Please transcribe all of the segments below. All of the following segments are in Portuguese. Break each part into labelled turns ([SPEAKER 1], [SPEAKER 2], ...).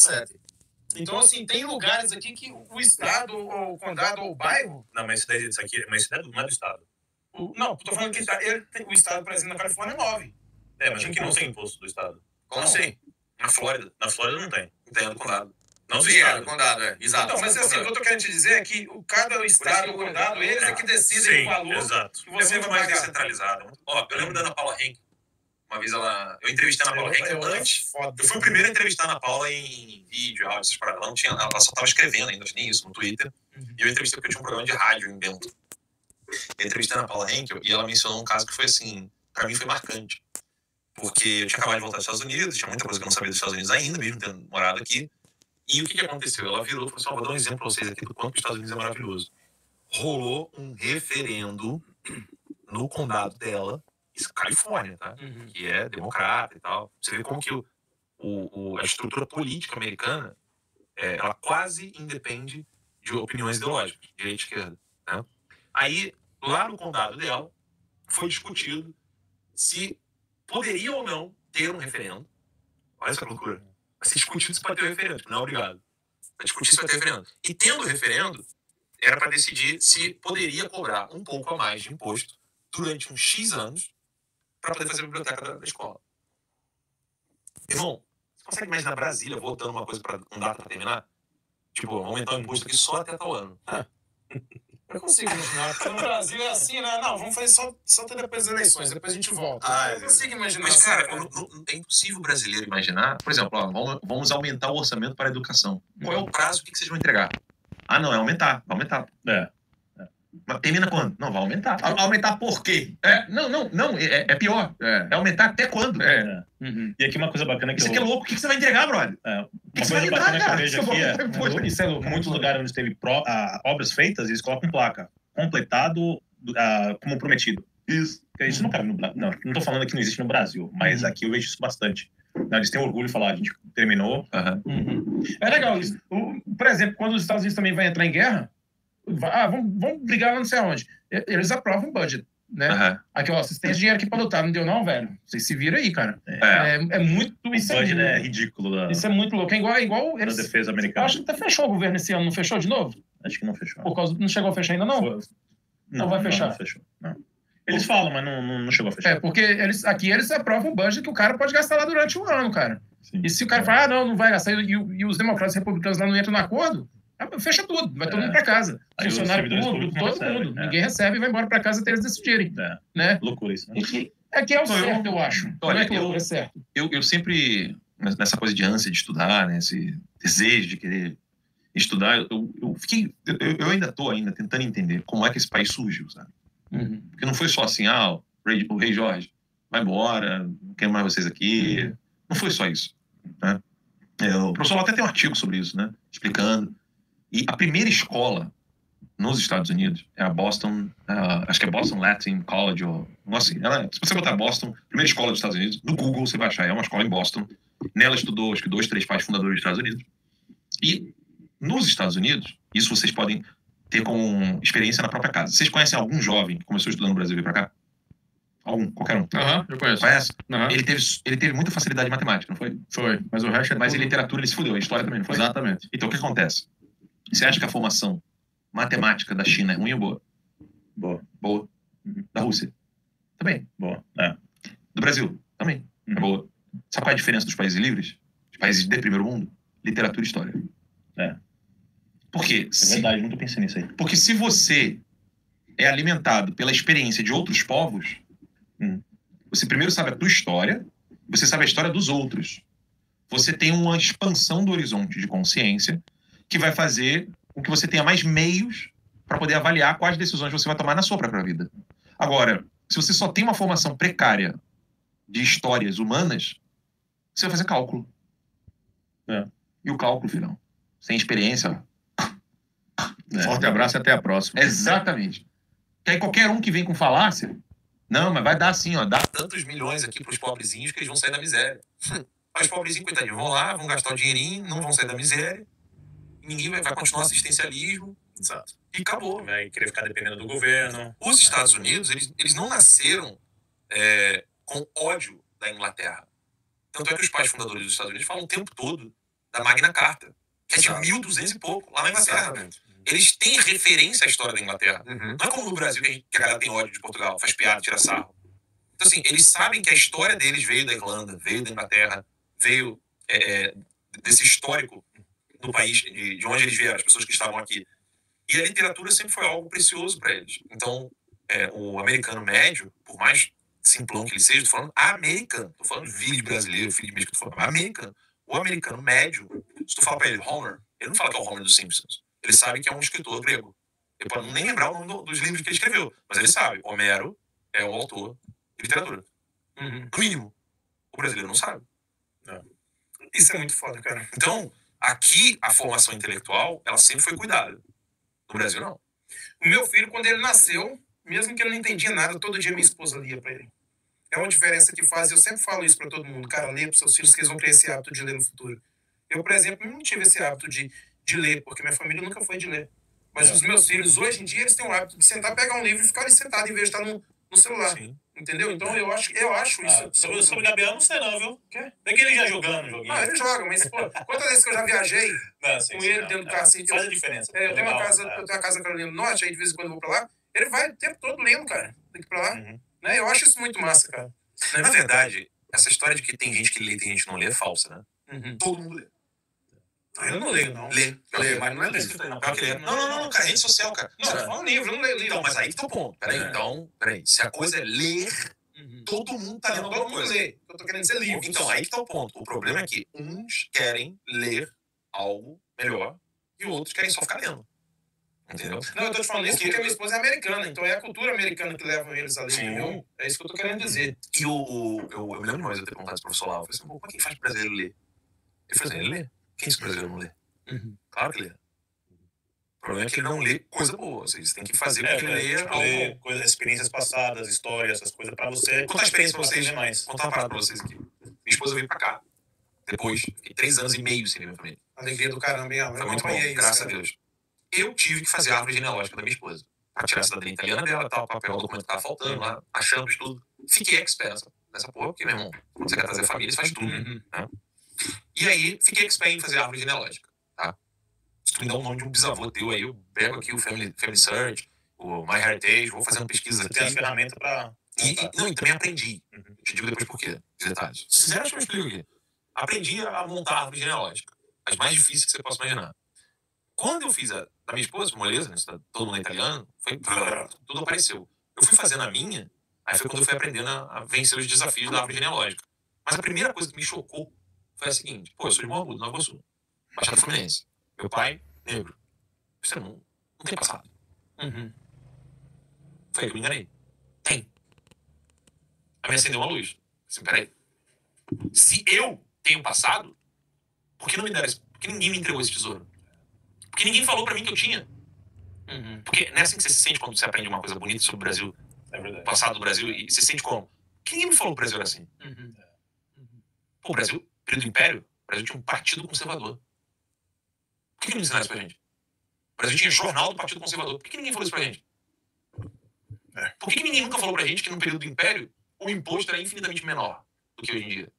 [SPEAKER 1] etc. Então, assim, tem lugares aqui que o estado, ou o condado, ou o bairro...
[SPEAKER 2] Não, mas isso aqui não é do estado.
[SPEAKER 1] Não, tô falando que o estado, por exemplo, na Califórnia, move.
[SPEAKER 2] Mas aqui não tem imposto do estado.
[SPEAKER 1] Como assim?
[SPEAKER 2] Na Flórida não tem.
[SPEAKER 1] Tem do condado.
[SPEAKER 2] Não do
[SPEAKER 1] Sim, é do
[SPEAKER 2] estado.
[SPEAKER 1] condado, exato. Então, mas assim, o que eu tô querendo te dizer é que cada estado, o condado, eles é que decidem o valor.
[SPEAKER 2] Exato.
[SPEAKER 1] Que você vai
[SPEAKER 2] mais
[SPEAKER 1] pagar.
[SPEAKER 2] descentralizado. Ó, eu lembro da Ana Paula Henke. Uma vez eu entrevistei a Ana Paula Henke antes. Eu fui o primeiro a entrevistar a Ana Paula em vídeo, áudio, essas paradas. Ela só tava escrevendo ainda, acho que nem isso, no Twitter. E eu entrevistei porque eu tinha um programa de rádio em Bento. Eu entrevistei a Ana Paula Henke e ela mencionou um caso que foi assim, pra mim foi marcante. Porque eu tinha acabado de voltar dos Estados Unidos, tinha muita coisa que eu não sabia dos Estados Unidos ainda, mesmo tendo morado aqui. E o que aconteceu? Ela virou e falou assim, vou dar um exemplo pra vocês aqui do quanto os Estados Unidos é maravilhoso. Rolou um referendo no condado dela, isso Califórnia, tá? Que é democrata e tal. Você vê como que a estrutura política americana, ela quase independe de opiniões ideológicas, direita e esquerda, né? Aí, lá no condado dela, foi discutido se poderia ou não ter um referendo. Olha essa loucura. Vai ser discutido se pode ter um referendo. Não, obrigado. Vai discutir se vai ter referendo. E tendo referendo, era para decidir se poderia cobrar um pouco a mais de imposto durante uns X anos para poder fazer a biblioteca da escola. Irmão, você consegue imaginar Brasília voltando uma coisa para um data para terminar? Tipo, aumentar o imposto aqui só até tal ano.
[SPEAKER 1] Eu consigo imaginar, porque no Brasil é assim, né? Não, vamos fazer só até depois das eleições, depois a gente volta. Eu consigo imaginar.
[SPEAKER 2] Mas, cara, é impossível o brasileiro imaginar. Por exemplo, vamos aumentar o orçamento para a educação. Qual é o prazo que vocês vão entregar? Ah, não, é aumentar. Vai aumentar. Mas termina quando? Não, vai aumentar. Aumentar por quê? Não, é pior. É aumentar até quando?
[SPEAKER 3] E aqui uma coisa bacana que
[SPEAKER 2] Isso aqui é louco. O que você vai entregar, brother?
[SPEAKER 3] Uma coisa bacana que eu vejo aqui
[SPEAKER 1] Isso é louco.
[SPEAKER 3] muitos lugares onde teve obras feitas, eles colocam placa. Completado como prometido.
[SPEAKER 2] Isso.
[SPEAKER 3] Porque isso não cabe no Brasil. Não tô falando que não existe no Brasil, mas aqui eu vejo isso bastante. Eles têm orgulho de falar, a gente terminou.
[SPEAKER 1] É legal isso. Por exemplo, quando os Estados Unidos também vai entrar em guerra, vamos brigar lá não sei aonde. Eles aprovam o budget, né? Aqui, ó, vocês têm dinheiro aqui pra lutar. Não deu não, velho? Vocês se viram aí, cara. É muito...
[SPEAKER 3] O budget é ridículo.
[SPEAKER 1] Isso é muito louco. É igual
[SPEAKER 3] eles... Da defesa americana.
[SPEAKER 1] Acho que até fechou o governo esse ano. Não fechou de novo?
[SPEAKER 3] Acho que não fechou.
[SPEAKER 1] Não chegou a fechar ainda, não?
[SPEAKER 3] Não
[SPEAKER 1] vai fechar?
[SPEAKER 3] Não fechou. Não. Eles falam, mas não chegou a fechar.
[SPEAKER 1] Porque aqui eles aprovam o budget que o cara pode gastar lá durante um ano, cara.
[SPEAKER 3] Sim.
[SPEAKER 1] E se o cara falar, não vai gastar, e os democratas e republicanos lá não entram no acordo, fecha tudo, vai todo mundo pra casa.
[SPEAKER 3] Aí
[SPEAKER 1] funcionário público, todo mundo. Ninguém recebe e vai embora pra casa até eles decidirem. Né?
[SPEAKER 3] Loucura isso. Né?
[SPEAKER 1] Aqui é o certo, eu acho.
[SPEAKER 2] Olha,
[SPEAKER 1] é certo.
[SPEAKER 2] Eu sempre, nessa coisa de ânsia de estudar, né, esse desejo de querer estudar, eu ainda estou tentando entender como é que esse país surgiu, sabe? Porque não foi só assim, o Rei Jorge, vai embora, não quero mais vocês aqui. Não foi só isso, né? O professor até tem um artigo sobre isso, né? Explicando. E a primeira escola nos Estados Unidos é a Boston, acho que é Boston Latin College, ou assim. Se você botar Boston, primeira escola dos Estados Unidos, no Google você vai achar, é uma escola em Boston. Nela estudou, acho que 2, 3 pais fundadores dos Estados Unidos. E nos Estados Unidos, isso vocês podem ter como experiência na própria casa. Vocês conhecem algum jovem que começou estudando no Brasil e veio pra cá? Qualquer um.
[SPEAKER 1] Eu conheço.
[SPEAKER 2] Conhece? Ele teve muita facilidade em matemática, não foi?
[SPEAKER 1] Foi, mas o resto
[SPEAKER 2] Mas em literatura ele se fudeu, a história também, não foi?
[SPEAKER 1] Exatamente.
[SPEAKER 2] Então o que acontece? Você acha que a formação matemática da China é ruim ou boa? Boa. Da Rússia? Também.
[SPEAKER 3] Boa.
[SPEAKER 2] Do Brasil? Também. É boa. Sabe qual é a diferença dos países livres? Os países de primeiro mundo? Literatura e história. Por quê?
[SPEAKER 3] É verdade, nunca pensei nisso aí.
[SPEAKER 2] Porque se você é alimentado pela experiência de outros povos, você primeiro sabe a tua história, você sabe a história dos outros. Você tem uma expansão do horizonte de consciência que vai fazer com que você tenha mais meios para poder avaliar quais decisões você vai tomar na sua própria vida. Agora, se você só tem uma formação precária de histórias humanas, você vai fazer cálculo. E o cálculo, filhão, sem experiência...
[SPEAKER 1] Forte abraço e até a próxima.
[SPEAKER 2] Exatamente. Que aí qualquer um que vem com falácia, não, mas vai dar assim, dá tantos milhões aqui pros pobrezinhos que eles vão sair da miséria. Mas os pobrezinhos, coitadinhos, vão lá, vão gastar o dinheirinho, não vão sair da miséria, ninguém vai continuar assistencialismo.
[SPEAKER 1] Exato.
[SPEAKER 2] E acabou.
[SPEAKER 1] Vai querer ficar dependendo do governo.
[SPEAKER 2] Os Estados Unidos, eles não nasceram com ódio da Inglaterra. Tanto é que os pais fundadores dos Estados Unidos falam o tempo todo da Magna Carta, que é de 1200 e pouco, lá na Inglaterra. Eles têm referência à história da Inglaterra. Não é como no Brasil, que a galera tem ódio de Portugal, faz piada, tira sarro. Então, assim, eles sabem que a história deles veio da Irlanda, veio da Inglaterra, veio desse histórico do país, de onde eles vieram, as pessoas que estavam aqui. E a literatura sempre foi algo precioso para eles. Então, o americano médio, por mais simplão que ele seja, estou falando americano, estou falando filho de brasileiro, filho de mexicano, estou falando americano. O americano médio, se tu fala para ele Homer, ele não fala que é o Homer dos Simpsons. Ele sabe que é um escritor grego. Ele pode nem lembrar o nome dos livros que ele escreveu, mas ele sabe. Homero é o autor de literatura. No mínimo. O brasileiro não sabe.
[SPEAKER 1] Isso é muito foda, cara.
[SPEAKER 2] Então, aqui, a formação intelectual, ela sempre foi cuidada. No Brasil, não.
[SPEAKER 1] O meu filho, quando ele nasceu, mesmo que ele não entendia nada, todo dia minha esposa lia pra ele. É uma diferença que faz. Eu sempre falo isso pra todo mundo. Cara, lê pros seus filhos que eles vão ter esse hábito de ler no futuro. Eu, por exemplo, não tive esse hábito de ler, porque minha família nunca foi de ler. Mas os meus filhos, hoje em dia, eles têm o hábito de sentar, pegar um livro e ficar ali sentado em vez de estar no celular. Sim. Entendeu? Então eu acho isso.
[SPEAKER 3] Sobre o Gabriel, não sei não, viu? Quê? Vê que ele já jogando joguinho.
[SPEAKER 1] Ele joga, mas pô, quantas vezes que eu já viajei com ele dentro do carro assim.
[SPEAKER 3] Faz a diferença.
[SPEAKER 1] Eu tenho uma casa na Carolina do Norte, aí de vez em quando eu vou pra lá, ele vai o tempo todo lendo, cara, daqui pra lá. Né? Eu acho isso muito massa, cara.
[SPEAKER 2] Na verdade, essa história de que tem gente que lê e tem gente que não lê é falsa, né? Todo mundo lê.
[SPEAKER 1] Eu não leio, não.
[SPEAKER 2] Lê, mas não é livro. Não, cara, rede social, cara.
[SPEAKER 1] Não, é um livro, eu não leio livro.
[SPEAKER 2] Então, mas aí que tá o ponto. Peraí. Se a coisa é ler, todo mundo tá lendo alguma coisa.
[SPEAKER 1] Eu tô querendo dizer livro.
[SPEAKER 2] Então, aí que tá o ponto. O problema é que uns querem ler algo melhor e outros querem só ficar lendo. Entendeu?
[SPEAKER 1] Não, eu tô te falando isso porque minha esposa é americana, então é a cultura americana que leva eles a ler, entendeu? É isso que eu tô querendo dizer.
[SPEAKER 2] E eu me lembro mais eu ter perguntado pro professor lá, eu falei assim, como é que faz pro brasileiro ler? Ele falou assim, ele lê. Quem disse que o brasileiro não lê? Claro que lê. O problema é que ele não lê coisa boa. Vocês têm que fazer o que lê
[SPEAKER 3] coisas, experiências passadas, histórias, essas coisas pra você.
[SPEAKER 2] Contar a experiência pra vocês demais. Contar uma parada pra vocês aqui. Minha esposa veio pra cá. Depois, fiquei 3 anos e meio sem ver minha família.
[SPEAKER 1] Alegria do caramba, hein?
[SPEAKER 2] Foi muito bom, graças a Deus. Eu tive que fazer a árvore genealógica da minha esposa. Pra tirar a cidadania italiana dela, tal, papel, o documento que tava faltando lá, achando de tudo. Fiquei expert nessa porra, porque, meu irmão, quando você quer trazer família, você faz tudo, né? E aí, fiquei expert em fazer a árvore genealógica, tá? Se tu me dá o nome de um bisavô teu aí, eu pego aqui o Family Search, o MyHeritage, vou fazendo pesquisas aqui.
[SPEAKER 3] Tem as ferramentas pra...
[SPEAKER 2] E também aprendi. Eu te digo depois por quê, os detalhes. Sinceramente, que eu explico aqui. Aprendi a montar a árvore genealógica. As mais difíceis que você possa imaginar. Quando eu fiz a da minha esposa, moleza, né, todo mundo é italiano, tudo apareceu. Eu fui fazendo a minha, aí foi quando eu fui aprendendo a vencer os desafios da árvore genealógica. Mas a primeira coisa que me chocou foi a seguinte: pô, eu sou de Morro Agudo, Nova Iguaçu, Baixada Fluminense. Meu pai, negro. Você não tem passado. Foi aí que eu me enganei. Tem. Aí me acendeu uma luz. Assim, peraí. Se eu tenho passado, por que não me deram isso? Por que ninguém me entregou esse tesouro? Porque ninguém falou pra mim que eu tinha. Porque não é assim que você se sente quando você aprende uma coisa bonita sobre o Brasil, o passado do Brasil, e você se sente como? Porque ninguém me falou que o Brasil era assim. Pô, o Brasil, período do Império, o Brasil tinha um partido conservador. Por que não ensinaram isso pra gente? O Brasil tinha jornal do Partido Conservador. Por que ninguém falou isso pra gente? Por que ninguém nunca falou pra gente que no período do Império o imposto era infinitamente menor do que hoje em dia?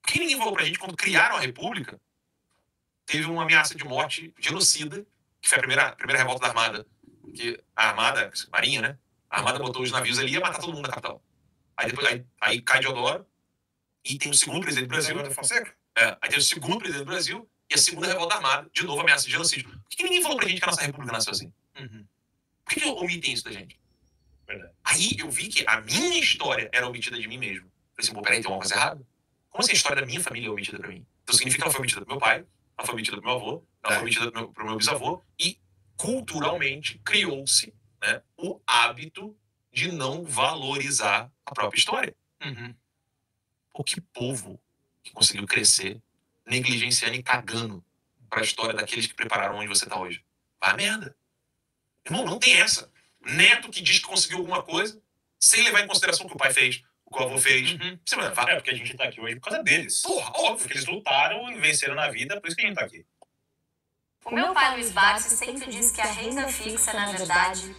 [SPEAKER 2] Por que ninguém falou pra gente quando criaram a República teve uma ameaça de morte genocida, que foi a primeira revolta da Armada, que a Armada, Marinha, né? A Armada botou os navios ali e ia matar todo mundo na capital. Aí depois aí cai Deodoro e tem o segundo presidente do Brasil. Aí tem o segundo presidente do Brasil e a segunda revolta da Armada, de novo ameaça de genocídio. Por que ninguém falou pra gente que a nossa república nasceu assim? Por que omitem isso da gente?
[SPEAKER 3] Verdade.
[SPEAKER 2] Aí eu vi que a minha história era omitida de mim mesmo. Falei assim, pô, peraí, tem uma coisa errada? Como assim a história da minha família é omitida pra mim? Então significa que ela foi omitida do meu pai, ela foi omitida do meu avô, ela foi omitida pro meu bisavô, e culturalmente criou-se, né, o hábito de não valorizar a própria história. Pô, que povo que conseguiu crescer negligenciando e cagando para a história daqueles que prepararam onde você tá hoje. Vai a merda. Irmão, não tem essa. Neto que diz que conseguiu alguma coisa sem levar em consideração o que o pai fez, o que o avô fez. Você vai levar.
[SPEAKER 3] Porque a gente tá aqui hoje por causa deles.
[SPEAKER 2] Porra, óbvio.
[SPEAKER 3] Porque eles lutaram e venceram na vida, por isso que a gente tá aqui.
[SPEAKER 4] O meu pai Luiz Barsi sempre disse que a renda fixa, na verdade,